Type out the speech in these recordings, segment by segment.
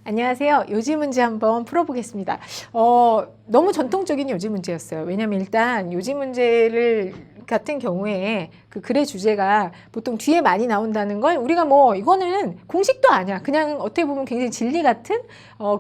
안녕하세요. 요지 문제 한번 풀어보겠습니다. 너무 전통적인 요지 문제였어요. 왜냐면 일단 요지 문제를 같은 경우에 그 글의 주제가 보통 뒤에 많이 나온다는 걸 우리가 뭐 이거는 공식도 아니야. 그냥 어떻게 보면 굉장히 진리 같은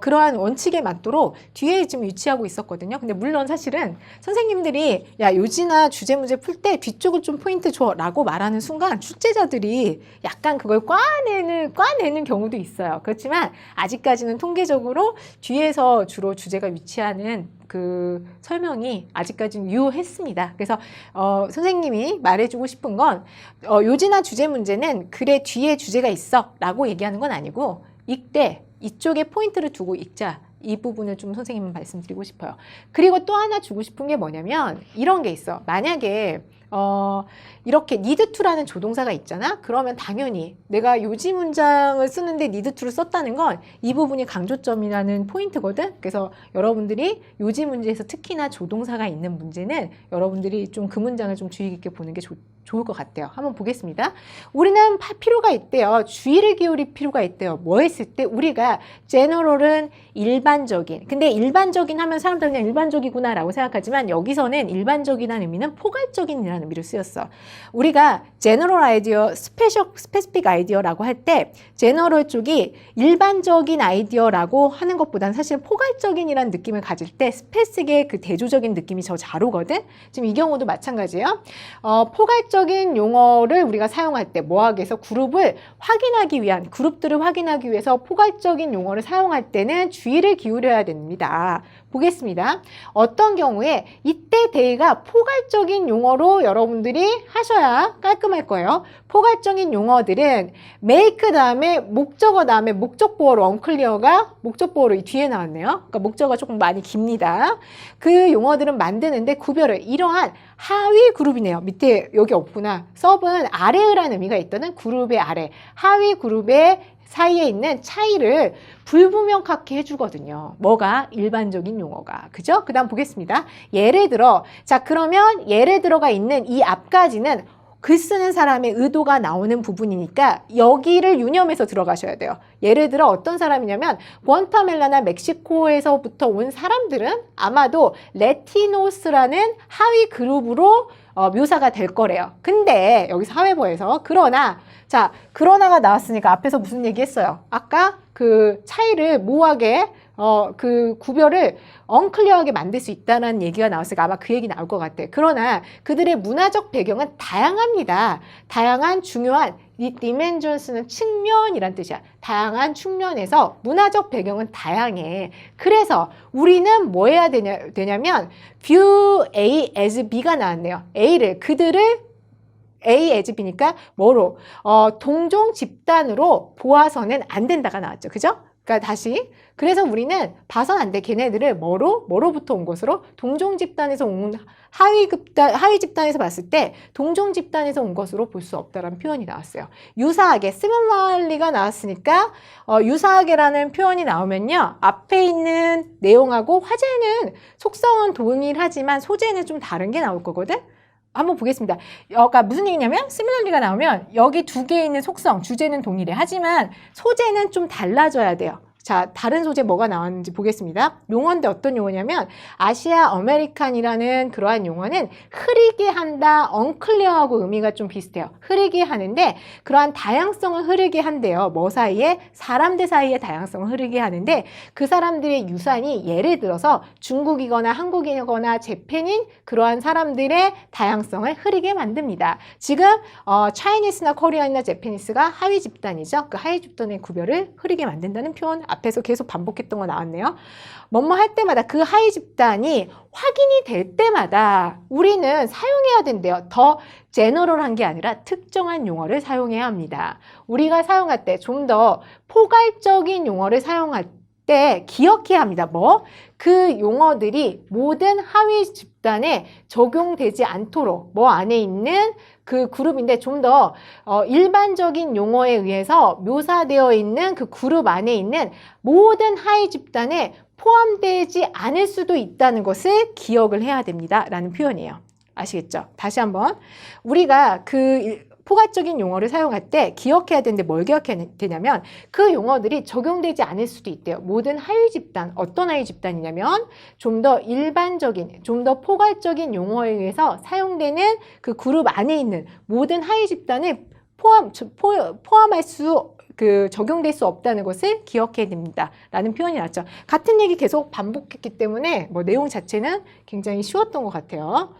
그러한 원칙에 맞도록 뒤에 지금 위치하고 있었거든요. 근데 물론 사실은 선생님들이 야 요지나 주제 문제 풀 때 뒤쪽을 좀 포인트 줘라고 말하는 순간 출제자들이 약간 그걸 꽈내는 경우도 있어요. 그렇지만 아직까지는 통계적으로 뒤에서 주로 주제가 위치하는 그 설명이 아직까지는 유효했습니다. 그래서 선생님이 말해주고 싶은 건 요지나 주제 문제는 글의 뒤에 주제가 있어 라고 얘기하는 건 아니고 이때 이쪽에 포인트를 두고 읽자. 이 부분을 좀 선생님은 말씀드리고 싶어요. 그리고 또 하나 주고 싶은 게 뭐냐면 이런 게 있어. 만약에 이렇게 need to라는 조동사가 있잖아. 그러면 당연히 내가 요지 문장을 쓰는데 need to를 썼다는 건 이 부분이 강조점이라는 포인트거든. 그래서 여러분들이 요지 문제에서 특히나 조동사가 있는 문제는 여러분들이 좀 그 문장을 좀 주의 깊게 보는 게 좋을 것 같아요. 한번 보겠습니다. 우리는 필요가 있대요. 주의를 기울일 필요가 있대요. 뭐 했을 때 우리가 general은 일반적인. 근데 일반적인 하면 사람들은 그냥 일반적이구나 라고 생각하지만 여기서는 일반적이라는 의미는 포괄적인이라는 의미로 쓰였어. 우리가 general idea, specific idea라고 할 때 general 쪽이 일반적인 아이디어라고 하는 것보다는 사실 포괄적인이라는 느낌을 가질 때 specific의 그 대조적인 느낌이 더 잘 오거든. 지금 이 경우도 마찬가지예요. 포괄적인 용어를 우리가 사용할 때 뭐하기 위해서 그룹들을 확인하기 위해서 포괄적인 용어를 사용할 때는 주의를 기울여야 됩니다. 보겠습니다. 어떤 경우에 이때 대의가 포괄적인 용어로 여러분들이 하셔야 깔끔할 거예요. 포괄적인 용어들은 make 다음에 목적어 다음에 목적보어로 unclear가 목적보어로 뒤에 나왔네요. 그러니까 목적어가 조금 많이 깁니다. 그 용어들은 만드는데 구별을 이러한 하위 그룹이네요. 밑에 여기 없구나. sub은 아래라는 의미가 있다는 그룹의 아래. 하위 그룹의 사이에 있는 차이를 불분명하게 해주거든요. 뭐가? 일반적인 용어가. 그죠? 그 다음 보겠습니다. 예를 들어, 자, 그러면 예를 들어가 있는 이 앞까지는 글 쓰는 사람의 의도가 나오는 부분이니까 여기를 유념해서 들어가셔야 돼요. 예를 들어 어떤 사람이냐면 구아타말라나 멕시코에서부터 온 사람들은 아마도 레티노스라는 하위 그룹으로 묘사가 될 거래요. 근데 여기서 하회보에서 그러나가 나왔으니까 앞에서 무슨 얘기 했어요? 아까 그 차이를 모호하게 그 구별을 언클리어하게 만들 수 있다는 얘기가 나왔으니까 아마 그 얘기 나올 것 같아. 그러나 그들의 문화적 배경은 다양합니다. 다양한 중요한 dimensions는 측면이란 뜻이야. 다양한 측면에서 문화적 배경은 다양해. 그래서 우리는 뭐 해야 되냐면 view A as B가 나왔네요. 그들을 A as B니까 뭐로? 동종 집단으로 보아서는 안 된다가 나왔죠. 그죠? 그러니까 다시 그래서 우리는 봐선 안 돼. 걔네들을 뭐로부터 온 것으로 동종 집단에서 온 하위 집단에서 봤을 때 동종 집단에서 온 것으로 볼 수 없다라는 표현이 나왔어요. 유사하게 similarly가 나왔으니까 유사하게라는 표현이 나오면요. 앞에 있는 내용하고 화제는 속성은 동일하지만 소재는 좀 다른 게 나올 거거든. 한번 보겠습니다. 그러니까 무슨 얘기냐면 similarly가 나오면 여기 두 개에 있는 속성, 주제는 동일해. 하지만 소재는 좀 달라져야 돼요. 자, 다른 소재 뭐가 나왔는지 보겠습니다. 용어인데 어떤 용어냐면 아시아 아메리칸이라는 그러한 용어는 흐리게 한다, unclear하고 의미가 좀 비슷해요. 흐리게 하는데 그러한 다양성을 흐리게 한대요. 뭐 사이에? 사람들 사이의 다양성을 흐리게 하는데 그 사람들의 유산이 예를 들어서 중국이거나 한국이거나 재팬인 그러한 사람들의 다양성을 흐리게 만듭니다. 지금 차이니스나 코리안이나 재패니스가 하위 집단이죠. 그 하위 집단의 구별을 흐리게 만든다는 표현 앞에서 계속 반복했던 거 나왔네요. 뭐뭐 할 때마다 그 하위 집단이 확인이 될 때마다 우리는 사용해야 된대요. 더 제너럴한 게 아니라 특정한 용어를 사용해야 합니다. 우리가 사용할 때 좀 더 포괄적인 용어를 사용할 때 기억해야 합니다. 그 용어들이 모든 하위 집단에 적용되지 않도록 안에 있는 그 그룹인데 좀 더 일반적인 용어에 의해서 묘사되어 있는 그 그룹 안에 있는 모든 하위 집단에 포함되지 않을 수도 있다는 것을 기억을 해야 됩니다. 라는 표현이에요. 아시겠죠? 다시 한번 우리가 포괄적인 용어를 사용할 때 기억해야 되는데 뭘 기억해야 되냐면 그 용어들이 적용되지 않을 수도 있대요. 모든 하위 집단, 어떤 하위 집단이냐면 좀 더 일반적인, 좀 더 포괄적인 용어에 의해서 사용되는 그 그룹 안에 있는 모든 하위 집단을 포함할 수 적용될 수 없다는 것을 기억해야 됩니다. 라는 표현이 나왔죠. 같은 얘기 계속 반복했기 때문에 뭐 내용 자체는 굉장히 쉬웠던 것 같아요.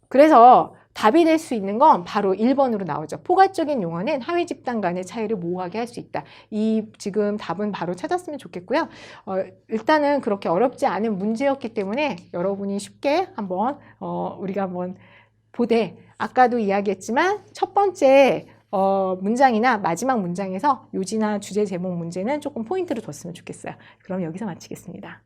그래서 답이 될 수 있는 건 바로 1번으로 나오죠. 포괄적인 용어는 하위 집단 간의 차이를 모호하게 할 수 있다. 이 지금 답은 바로 찾았으면 좋겠고요. 일단은 그렇게 어렵지 않은 문제였기 때문에 여러분이 쉽게 한번 우리가 한번 보되 아까도 이야기했지만 첫 번째 문장이나 마지막 문장에서 요지나 주제 제목 문제는 조금 포인트를 뒀으면 좋겠어요. 그럼 여기서 마치겠습니다.